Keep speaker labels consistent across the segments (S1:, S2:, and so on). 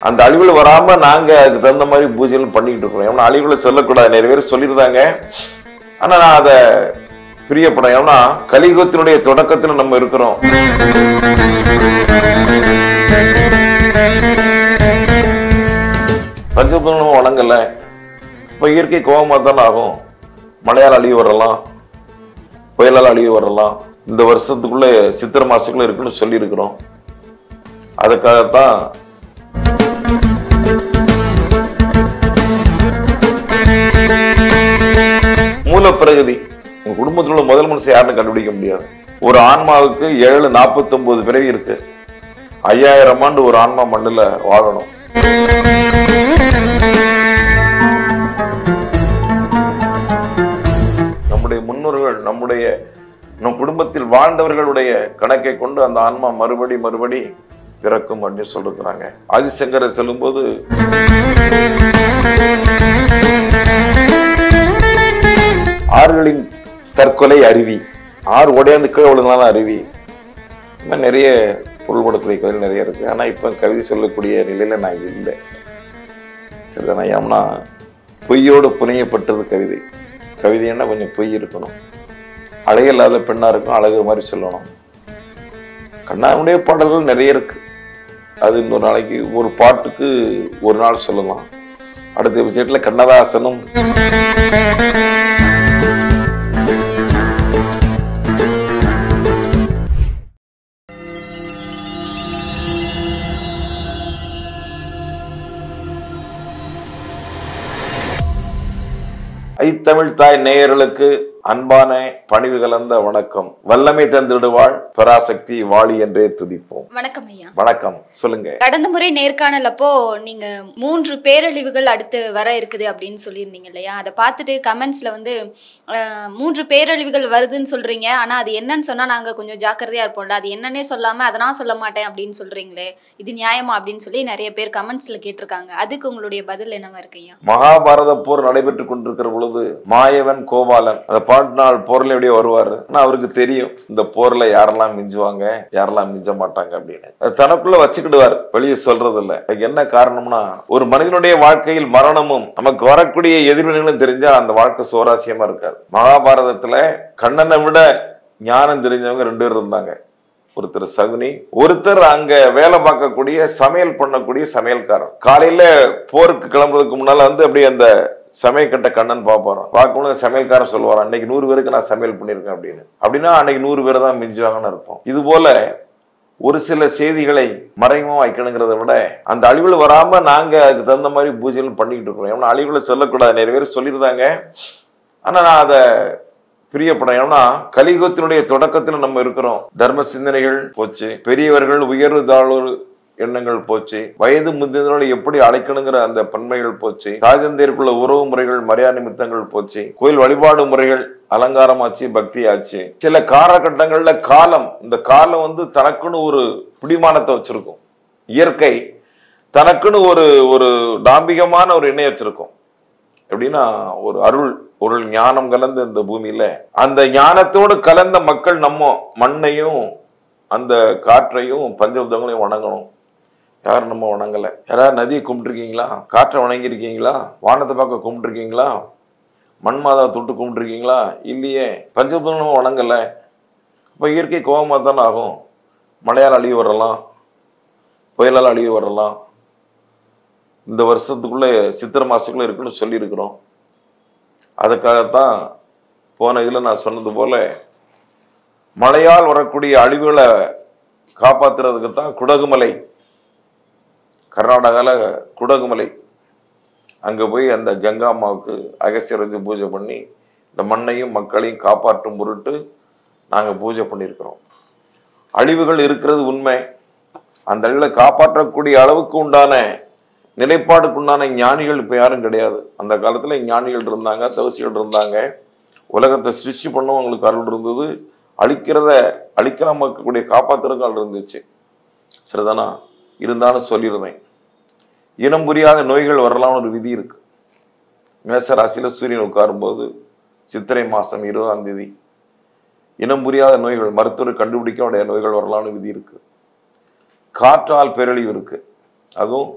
S1: அந்த அழிவுல வராம நாங்க அதுக்கு தகுந்த மாதிரி பூஜைகள் பண்ணிட்டு இருக்கோம். ஏன்னா அழிவுல சொல்லக்கூடாது, நிறைய பேர் சொல்லியிருந்தாங்க. ஆனா நான் அதை பிரியப்படும். ஏன்னா கலியுகத்தினுடைய தொடக்கத்துல நம்ம இருக்கிறோம். பஞ்சபூதங்களும் வணங்கல, இப்ப இயற்கை கோபமா தானே ஆகும். மழையால் அழிவு வரலாம், புயலால் அழிவு வரலாம். இந்த வருஷத்துக்குள்ள சித்திரை மாசத்துக்குள்ள இருக்குன்னு சொல்லி இருக்கிறோம். அதுக்காகத்தான் மூலப்பிரகதி. உங்க குடும்பத்தில் உள்ள முதல் மனுஷன் யாருன்னு கண்டுபிடிக்க முடியாது. ஒரு ஆன்மாவுக்கு 749 பிறவி இருக்கு. 5000 ஆண்டு ஒரு ஆன்மா மண்ணுல வாழணும். நம்முடைய முன்னோர்கள், நம் குடும்பத்தில் வாழ்ந்தவர்களுடைய கணக்கை கொண்டு அந்த ஆன்மா மறுபடி பிறக்கும் அப்படின்னு சொல்லிருக்கிறாங்க. ஆதிசங்கரை சொல்லும் போது ஆறுகளின் தற்கொலை அருவி, ஆறு உடையாந்து கீழே விழுந்தாலும் அருவி. இன்னும் நிறைய பொருள்படக்கூடிய கவிதை நிறைய இருக்கு. ஆனா இப்ப கவிதை சொல்லக்கூடிய நிலையில நான் இல்லை. சரிதானா? ஏன்னா பொய்யோடு புனையப்பட்டது கவிதை. கவிதைன்னா கொஞ்சம் பொய் இருக்கணும், அழகு இல்லாத பெண்ணா இருக்கும், அழகு மாதிரி சொல்லணும். கண்ணாவுடைய பாடல்கள் நிறைய இருக்கு. அது இன்னொரு நாளைக்கு ஒரு பாட்டுக்கு ஒரு நாள் சொல்லலாம். அடுத்த விஷயத்துல கண்ணதாசனும் ஐத்தமிழ் தாய் நேயர்களுக்கு அன்பான பணிவு கலந்த வணக்கம். வல்லமை தந்திடுவாள் பராசக்தி வாழி என்றே துதிப்போம்.
S2: வணக்கம் ஐயா.
S1: வணக்கம், சொல்லுங்க.
S2: கடந்த முறை நேர்காணல் அப்போ நீங்க 3 பேரழிவுகள் அடுத்து வர இருக்குது அப்படின்னு சொல்லியிருந்தீங்க இல்லையா? அதை பார்த்துட்டு கமெண்ட்ஸ்ல 3 பேரழிவுகள் வருதுன்னு சொல்றீங்க, ஆனா அது என்னன்னு சொன்னா நாங்க கொஞ்சம் ஜாக்கிரதையா இருப்போம்ல, அது என்னன்னே சொல்லாம அதை நான் சொல்ல மாட்டேன் அப்படின்னு சொல்றீங்களே, இது நியாயமா அப்படின்னு சொல்லி நிறைய பேர் கமெண்ட்ஸ்ல கேட்டிருக்காங்க. அதுக்கு உங்களுடைய பதில் என்னவா இருக்கு ஐயா?
S1: மகாபாரத போர் நடைபெற்றுக் கொண்டிருக்கிற பொழுது மாயவன் கோபாலன் அந்த பாட்நாள் போர்ல எப்படியே வருவாரு. ஆனா அவருக்கு தெரியும் இந்த போர்ல யாரெல்லாம் மிஞ்சுவாங்க, யாரெல்லாம் மிஞ்ச மாட்டாங்க அப்படின்னு. தனக்குள்ள வச்சுக்கிடுவார், வெளியே சொல்றது இல்ல. அதுக்கு என்ன காரணம்னா, ஒரு மனிதனுடைய வாழ்க்கையில் மரணமும் நமக்கு வரக்கூடிய எதிர்வினைகளும் தெரிஞ்சா அந்த வாழ்க்கை சுவாரஸ்யமா இருக்காது. மகாபாரதத்துல கண்ணனை விட ஞானம் தெரிஞ்சவங்க 2 பேர் இருந்தாங்க. ஒருத்தர் சகுனி, ஒருத்தர் அங்க வேலை பார்க்கக்கூடிய சமையல் பண்ணக்கூடிய சமையல்காரன். காலையில போருக்கு கிளம்புறதுக்கு முன்னால அப்படியே அந்த சமையல் கண்ணன் பார்ப்பாராம். பார்க்கணும் சமையல்காரன் சொல்லுவாராம், அன்னைக்கு 100 பேருக்கு நான் சமையல் பண்ணியிருக்கேன் அப்படின்னு. அப்படின்னா அன்னைக்கு 100 பேர் தான் மிஞ்சுவாங்கன்னு அர்த்தம். இது போல ஒரு சில செய்திகளை மறைமுகமா வைக்கணுங்கிறத விட அந்த அழிவுல வராம நாங்க அதுக்கு தகுந்த மாதிரி பூஜைகள் பண்ணிக்கிட்டு இருக்கோம். ஏன்னா அழிவுல சொல்லக்கூடாது, நிறைய பேர் சொல்லியிருந்தாங்க. ஆனா நான் அதை பிரியப்படும். ஏன்னா கலியுகத்தினுடைய தொடக்கத்துல நம்ம இருக்கிறோம். தர்ம சிந்தனைகள் போச்சு, பெரியவர்கள் உயர்வு தாழ்வு எண்ணங்கள் போச்சு, வயது முதிர்ந்தவர்களை எப்படி அழைக்கணுங்கிற அந்த பன்மைகள் போச்சு, தாய்தந்தையருக்குள்ள உறவு முறைகள் மரியாதை நிமித்தங்கள் போச்சு, கோயில் வழிபாடு முறைகள் அலங்காரமாச்சு, பக்தி ஆச்சு. சில காலகட்டங்கள்ல இந்த காலம் தனக்குன்னு ஒரு பிடிமானத்தை வச்சிருக்கும். இயற்கை தனக்குன்னு ஒரு டாம்பிகமான ஒரு எண்ணெய் வச்சிருக்கும். எப்படின்னா ஒரு ஒரு ஞானம் கலந்த இந்த பூமியில அந்த ஞானத்தோடு கலந்த மக்கள் நம்ம மண்ணையும் அந்த காற்றையும் பஞ்சபூதங்களையும் வணங்கணும். யாரும் நம்ம வணங்கல. யாராவது நதியை கும்பிட்டுருக்கீங்களா? காற்றை வணங்கியிருக்கீங்களா? வானத்தை பார்க்க கும்பிட்டுருக்கீங்களா? மண் மாதாவை தொட்டு கும்பிட்டுருக்கீங்களா? இல்லையே. பஞ்சபூதங்களும் வணங்கல. இப்ப இயற்கை கோபமா தானே ஆகும். மழையால் அழிவு வரலாம், புயலால் அழிவு வரலாம். இந்த வருஷத்துக்குள்ள சித்திரை மாசத்துக்குள்ள இருக்குன்னு சொல்லி இருக்கிறோம். அதுக்காகத்தான் போன இதுல நான் சொன்னது போல மழையால் வரக்கூடிய அழிவுகளை காப்பாத்துறதுக்கு தான் குடகுமலை, கர்நாடகால குடகுமலை, அங்க போய் அந்த கங்கா அம்மாவுக்கு அகஸ்தியர் வச்சு பூஜை பண்ணி இந்த மண்ணையும் மக்களையும் காப்பாற்றும் பொருட்டு நாங்க பூஜை பண்ணியிருக்கிறோம். அழிவுகள் இருக்கிறது உண்மை. அந்த அழிவுகளை காப்பாற்றக்கூடிய அளவுக்கு உண்டான நிலைப்பாடுக்கு உண்டான ஞானிகள் இப்ப யாரும் கிடையாது. அந்த காலத்துல ஞானிகள் இருந்தாங்க, தவசிகள் இருந்தாங்க. உலகத்தை சிருஷ்டி பண்ணவும் அவங்களுக்கு அருள் இருந்தது. அழிக்காம இருக்கக்கூடிய காப்பாற்றுறதுக்கு அருள் இருந்துச்சு. சரிதானா? இருந்தாலும் சொல்லியிருந்தேன், இனம் புரியாத நோய்கள் வரலாம்னு ஒரு விதி இருக்கு. மேச ராசியில சூரியன் உட்காரும்போது சித்திரை மாசம் 20ஆம் தேதி இனம் புரியாத நோய்கள், மருத்துவர் கண்டுபிடிக்க நோய்கள் வரலாம்னு விதி இருக்கு. காற்றால் பேரழிவு இருக்கு. அதுவும்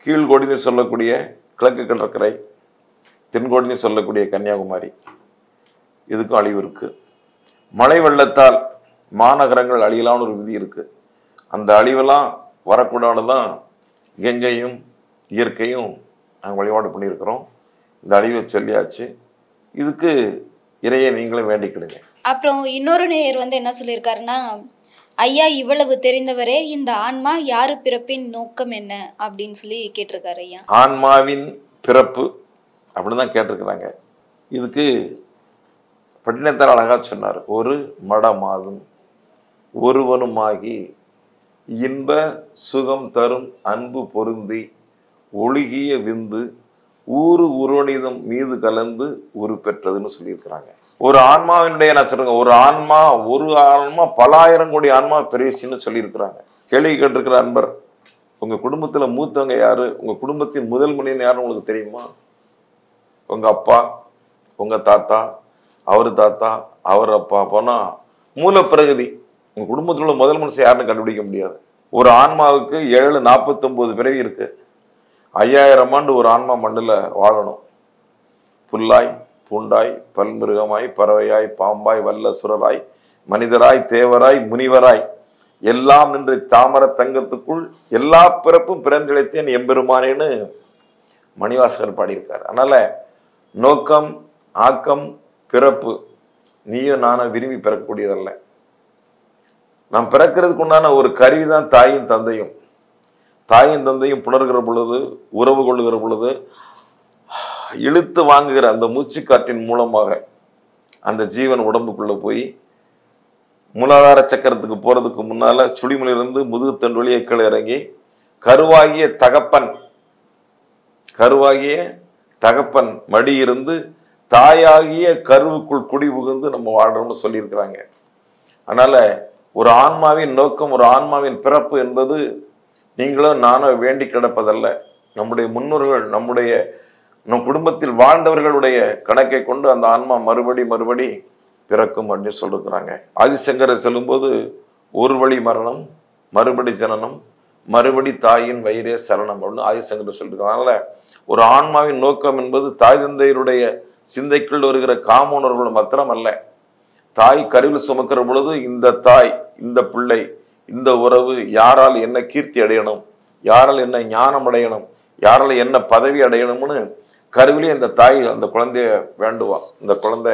S1: கீழ்கோடின்னு சொல்லக்கூடிய கிழக்கு கடற்கரை, தென்கோடின்னு சொல்லக்கூடிய கன்னியாகுமரி, இதுக்கும் அழிவு இருக்கு. மழை வெள்ளத்தால் மாநகரங்கள் அழியலான்னு ஒரு விதி இருக்கு. அந்த அழிவெல்லாம் வரக்கூடாதுதான் கங்கையும் இயற்கையும் நாங்கள் வழிபாடு பண்ணியிருக்கிறோம். இந்த அழிவை சொல்லியாச்சு. இதுக்கு இறையை நீங்களும் வேண்டிக்கிடுங்க.
S2: அப்புறம் இன்னொரு நேயர் வந்து என்ன சொல்லியிருக்காருன்னா, ஐயா இவ்வளவு தெரிந்தவரே இந்த ஆன்மா யாரு பிறப்பின் நோக்கம் என்ன அப்படின்னு சொல்லி கேட்டிருக்காரு ஐயா.
S1: ஆன்மாவின் பிறப்பு அப்படிதான் கேட்டிருக்கிறாங்க. இதுக்கு பட்டினத்தார் அழகா சொன்னார். ஒரு மடமாகும் ஒருவனுமாகி இன்ப சுகம் தரும் அன்பு பொருந்தி ஒழுகிய விந்து ஊறு உருவனிதம் மீது கலந்து உரு பெற்றதுன்னு சொல்லியிருக்கிறாங்க. ஒரு ஆன்மாவினுடைய நான் சொல்றேங்க, ஒரு ஆன்மா பல ஆயிரம் கோடி ஆன்மா பெரியசின்னு சொல்லியிருக்கிறாங்க. கேள்வி கேட்டிருக்கிற அன்பர், உங்க குடும்பத்துல மூத்தவங்க யாரு, உங்க குடும்பத்தின் முதல் மனிதன் யாருன்னு உங்களுக்கு தெரியுமா? உங்க அப்பா, உங்க தாத்தா, அவரு தாத்தா, அவர் அப்பா போனா மூலப்பிரகதி. உங்க குடும்பத்தில் உள்ள முதல் மனுஷன் யாருன்னு கண்டுபிடிக்க முடியாது. ஒரு ஆன்மாவுக்கு 749 பிறவி இருக்கு. 5000 ஆண்டு ஒரு ஆன்மா மண்ணுல வாழணும். புல்லாய் பூண்டாய் பல்மிருகமாய் பறவையாய் பாம்பாய் வல்ல சுரராய் மனிதராய் தேவராய் முனிவராய் எல்லாம் நின்று தாமர தங்கத்துக்குள் எல்லா பிறப்பும் பிறந்திழைத்தேன் எம்பெருமானேன்னு மணிவாசகர் பாடியிருக்காரு. அதனால நோக்கம், ஆக்கம், பிறப்பு நீயும் நானும் விரும்பி பிறக்கக்கூடியதல்ல. நாம் பிறக்கிறதுக்கு உண்டான ஒரு கருவிதான் தாயும் தந்தையும். தாயும் தந்தையும் புணர்கிற பொழுது, உறவு கொள்ளுகிற பொழுது, இழுத்து வாங்குகிற அந்த மூச்சு காற்றின் மூலமாக அந்த ஜீவன் உடம்புக்குள்ள போய் மூலாதார சக்கரத்துக்கு போறதுக்கு முன்னால சுழிமுலிருந்து முதுகு தண்டு வழியை கீழே இறங்கி கருவாகிய தகப்பன் மடி இருந்து தாயாகிய கருவுக்குள் குடி புகுந்து நம்ம வாழ்றோம்னு சொல்லியிருக்கிறாங்க. அதனால ஒரு ஆன்மாவின் நோக்கம், ஒரு ஆன்மாவின் பிறப்பு என்பது நீங்களும் நானும் வேண்டி கிடப்பதல்ல. நம்முடைய முன்னோர்கள், நம் குடும்பத்தில் வாழ்ந்தவர்களுடைய கணக்கை கொண்டு அந்த ஆன்மா மறுபடி பிறக்கும் அப்படின்னு சொல்லிருக்கிறாங்க. ஆதிசங்கரை சொல்லும்போது ஒரு வழி மரணம், மறுபடி ஜனனம், மறுபடி தாயின் வயிறே சரணம் அப்படின்னு ஆதிசங்கர் சொல்லிருக்காங்க. அதனால ஒரு ஆன்மாவின் நோக்கம் என்பது தாய் தந்தையருடைய சிந்தைக்குள் வருகிற காமோணர்கள் மாத்திரம் அல்ல. தாய் கருவில் சுமக்கிற பொழுது இந்த தாய், இந்த பிள்ளை, இந்த உறவு யாரால் என்ன கீர்த்தி அடையணும், யாரால் என்ன ஞானம் அடையணும், யாரால் என்ன பதவி அடையணும்னு கருவிலே இந்த தாய் அந்த குழந்தைய வேண்டுவா. இந்த குழந்தை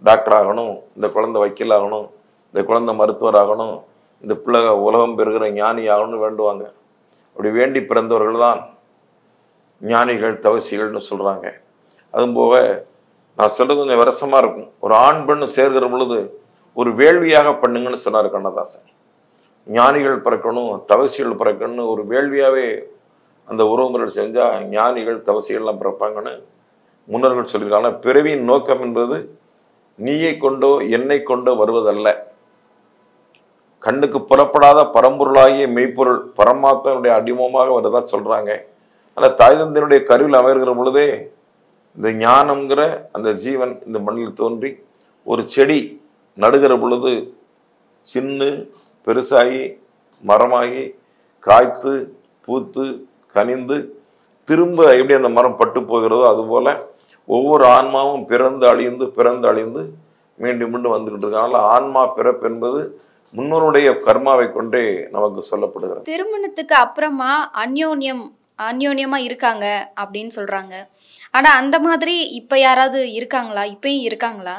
S1: டாக்டர் ஆகணும், இந்த குழந்தை வக்கீல் ஆகணும், இந்த குழந்தை மருத்துவர் ஆகணும், இந்த பிள்ளை உலகம் பெறுகிற ஞானி ஆகணும்னு வேண்டுவாங்க. அப்படி வேண்டி பிறந்தவர்கள் தான் ஞானிகள், தவசிகள்னு சொல்றாங்க. அதுவும் போக நான் சொல்றது கொஞ்சம் விரசமா இருக்கும். ஒரு ஆண் பெண்ணு சேர்கிற பொழுது ஒரு வேள்வியாக பண்ணுங்கன்னு சொன்னார் கண்ணதாசன். ஞானிகள் பிறக்கணும், தவசிகள் பிறக்கணும், ஒரு வேள்வியாவே அந்த உறவுமுறை செஞ்சா ஞானிகள் தவசிகள்லாம் பிறப்பாங்கன்னு முன்னோர்கள் சொல்லியிருக்காங்க. பிறவியின் நோக்கம் என்பது நீயை கொண்டோ என்னை கொண்டோ வருவதல்ல. கண்ணுக்கு புறப்படாத பரம்பொருளாகிய மெய்ப்பொருள் பரமாத்மனுடைய அடிமமாக வருதா சொல்றாங்க. ஆனா தாய் தந்தையினுடைய கருவில் அமைகிற பொழுதே இந்த ஞானம்ங்கிற அந்த ஜீவன் இந்த மண்ணில் தோன்றி ஒரு செடி நடுகிற பொழுது சின்ன பெருசாகி மரமாகி காய்த்து பூத்து கனிந்து திரும்ப எப்படி அந்த மரம் பட்டு போகிறதோ அதுபோல ஒவ்வொரு ஆன்மாவும் பிறந்து அழிந்து மீண்டும் மீண்டும் வந்துகிட்டு இருக்காங்க. ஆன்மா பிறப்பு என்பது முன்னோருடைய கர்மாவை கொண்டே நமக்கு சொல்லப்படுகிறது.
S2: திருமணத்துக்கு அப்புறமா அந்யோன்யமா இருக்காங்க அப்படின்னு சொல்றாங்க. ஆனா அந்த மாதிரி இப்ப யாராவது இருக்காங்களா? இப்பயும் இருக்காங்களா?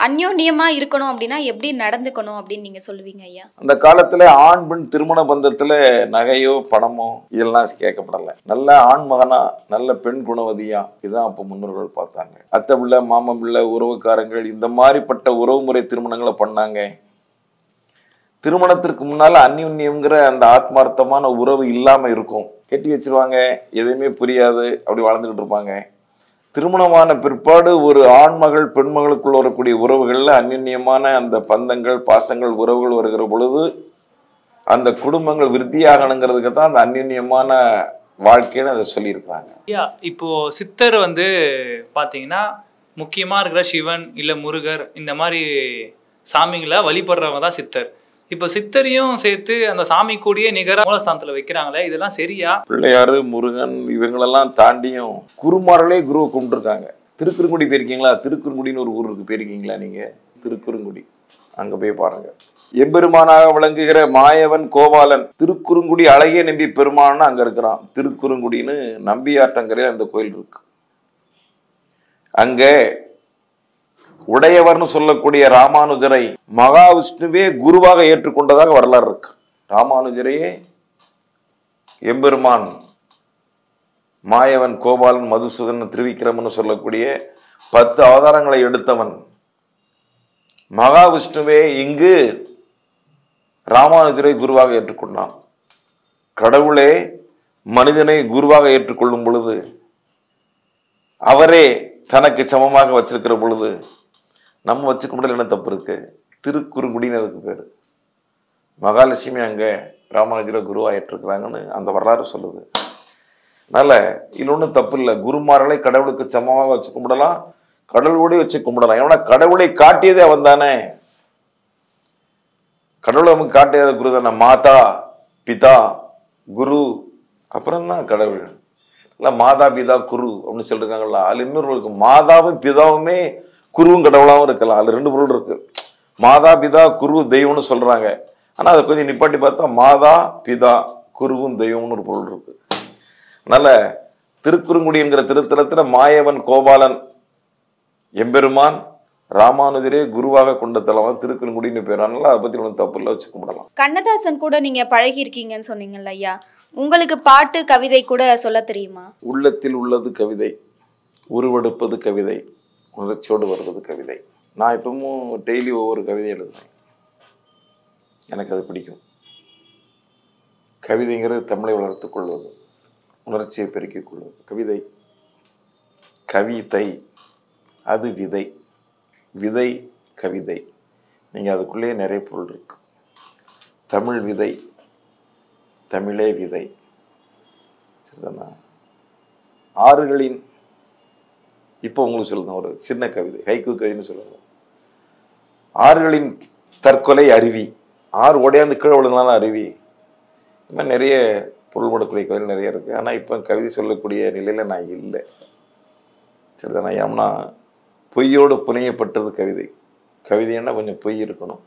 S2: அந்யோன்யமா இருக்கணும் அப்படின்னா எப்படி நடந்துக்கணும் அப்படின்னு நீங்க சொல்லுவீங்க ஐயா?
S1: அந்த காலத்துல ஆண் பெண் திருமண பந்தத்துல நகையோ பணமோ இதெல்லாம் கேட்கப்படல. நல்ல ஆண் மகனா, நல்ல பெண் குணவதியா, இதுதான் அப்ப முன்னோர்கள் பார்த்தாங்க. அத்தை பிள்ளை, மாமன் பிள்ளை, உறவுக்காரங்கள், இந்த மாதிரிப்பட்ட உறவு முறை திருமணங்களை பண்ணாங்க. திருமணத்திற்கு முன்னால அந்யோன்யம்ங்கிற அந்த ஆத்மார்த்தமான உறவு இல்லாம இருக்கும். கட்டி வச்சிருவாங்க, எதுவுமே புரியாது, அப்படி வாழ்ந்துகிட்டு இருப்பாங்க. திருமணமான பிற்பாடு ஒரு ஆண்மகள் பெண்மகளுக்குள் வரக்கூடிய உறவுகள்ல அந்யோன்யமான அந்த பந்தங்கள், பாசங்கள், உறவுகள் வருகிற பொழுது அந்த குடும்பங்கள் விருத்தியாகணுங்கிறதுக்கு தான் அந்த அந்யோன்யமான வாழ்க்கைன்னு அதை சொல்லியிருக்கிறாங்க.
S3: இப்போ சித்தர் பாத்தீங்கன்னா முக்கியமா இருக்கிற சிவன் இல்ல முருகர் இந்த மாதிரி சாமிகளை வழிபடுறவங்க தான் சித்தர். இப்போ சித்தரையும் சேர்த்து அந்த சாமி கூடயே நிகர மூலஸ்தானத்துல வைக்கிறாங்களே, இதெல்லாம் சரியா?
S1: பிள்ளையாரு, முருகன் இவங்களெல்லாம் தாண்டியும் குருமார்களே குருவை கும்பிட்டுருக்காங்க. திருக்குறுங்குடி போயிருக்கீங்களா? திருக்குறுங்குடின்னு ஒரு ஊர் இருக்கு, போயிருக்கீங்களா நீங்க? திருக்குறுங்குடி அங்க போய் பாருங்க. எம்பெருமானாக விளங்குகிற மாயவன் கோபாலன் திருக்குறுங்குடி அழகிய நம்பி பெருமான்னு அங்க இருக்கிறான். திருக்குறுங்குடின்னு நம்பியாற்றங்கரையில அந்த கோயில் இருக்கு. அங்க உடையவர்னு சொல்லக்கூடிய ராமானுஜரை மகாவிஷ்ணுவே குருவாக ஏற்றுக்கொண்டதாக வரலாறு இருக்கு. ராமானுஜரையே எம்பெருமான் மாயவன் கோபாலன் மதுசூதன் திருவிக்கிரமன் சொல்லக்கூடிய 10 அவதாரங்களை எடுத்தவன் மகாவிஷ்ணுவே இங்கு ராமானுஜரை குருவாக ஏற்றுக்கொண்டான். கடவுளே மனிதனை குருவாக ஏற்றுக்கொள்ளும் பொழுது, அவரே தனக்கு சமமாக வச்சிருக்கிற பொழுது நம்ம வச்சுக்க முடியல, என்ன தப்பு இருக்கு? திருக்குறுங்குடின்னு அதுக்கு பேரு. மகாலட்சுமி அங்க ராமானுஜரை குருவா ஏற்றுக்கிறாங்கன்னு அந்த வரலாறு சொல்லுது. அதனால இது ஒன்றும் தப்பு இல்லை. குருமார்களை கடவுளுக்கு சமமாக வச்சு கும்பிடலாம், கடவுளோடய வச்சு கும்பிடலாம். ஏன்னா கடவுளை காட்டியதே அவன் தானே. கடவுளை நமக்கு காட்டியது குரு தானே. மாதா பிதா குரு அப்புறம்தான் கடவுள். இல்லை மாதா பிதா குரு அப்படின்னு சொல்லிருக்காங்கல்ல, அதுல இன்னொரு இருக்கு. மாதாவும் பிதாவுமே குருவும் கடவுளாகவும் இருக்கலாம். அதுல 2 பொருள் இருக்கு. மாதா பிதா குரு தெய்வம்னு சொல்றாங்க. ஆனா அதை கொஞ்சம் நிப்பாட்டி பார்த்தா மாதா பிதா குருவும் தெய்வம்னு ஒரு பொருள் இருக்கு. அதனால திருக்குறுங்குடி என்கிற திருத்தலத்துல மாயவன் கோபாலன் எம்பெருமான் ராமானுஜரே குருவாக கொண்ட தலம் திருக்குறுங்குடின்னு பேரானால அதை பத்தி ஒன்றும் தப்பு இல்லை, வச்சு கும்பிடலாம்.
S2: கண்ணதாசன் கூட நீங்க பழகி இருக்கீங்கன்னு சொன்னீங்கல்ல ஐயா, உங்களுக்கு பாட்டு கவிதை கூட சொல்ல தெரியுமா?
S1: உள்ளத்தில் உள்ளது கவிதை, உருவெடுப்பது கவிதை, உணர்ச்சியோடு வருவது கவிதை. நான் இப்பவும் டெய்லி ஒவ்வொரு கவிதை எழுதுறேன். எனக்கு அது பிடிக்கும். கவிதைங்கிறது தமிழை வளர்த்து கொள்வது, உணர்ச்சியை பெருக்கிக் கொள்வது. கவிதை கவிதை அது விதை, விதை கவிதை. நீங்கள் அதுக்குள்ளேயே நிறைய பொருள் இருக்கு. தமிழ் விதை, தமிழே விதை. சரிதானா? ஆறுகளின் இப்போ உங்களுக்கு சொல்லுங்க ஒரு சின்ன கவிதை, ஹைக்கூ கவிதைன்னு சொல்லுங்க. ஆறுகளின் தற்கொலை அருவி, ஆறு ஓடையாந்து கீழே விழுந்தாலும் அருவி. இந்த மாதிரி நிறைய பொருள்படக்கூடிய கவிதை நிறைய இருக்கு. ஆனால் இப்போ கவிதை சொல்லக்கூடிய நிலையில நான் இல்லை. சரிதானா? ஏன்னா பொய்யோடு புனையப்பட்டது கவிதை. கவிதைன்னா கொஞ்சம் பொய் இருக்கணும்,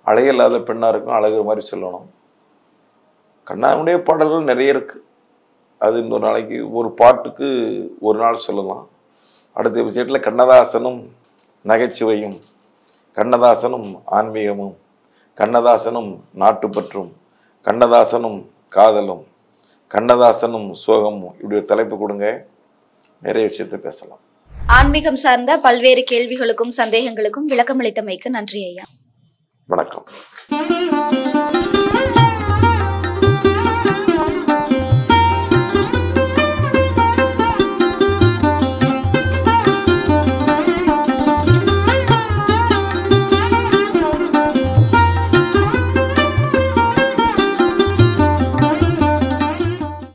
S1: அழகில்லாத பெண்ணாக இருக்கும், அழகு மாதிரி சொல்லணும். கண்ணாவுடைய பாடல்கள் நிறைய இருக்கு. அது இன்னொரு நாளைக்கு ஒரு பாட்டுக்கு ஒரு நாள் சொல்லலாம். அடுத்த விஷயத்தில் கண்ணதாசனும் நகைச்சுவையும், கண்ணதாசனும் ஆன்மீகமும், கண்ணதாசனும் நாட்டுப்பற்றும், கண்ணதாசனும் காதலும், கண்ணதாசனும் சோகமும், இப்படி ஒரு தலைப்பு கொடுங்க, நிறைய விஷயத்தை பேசலாம்.
S2: ஆன்மீகம் சார்ந்த பல்வேறு கேள்விகளுக்கும் சந்தேகங்களுக்கும் விளக்கமளித்தமைக்கு நன்றி ஐயா.
S1: வணக்கம்.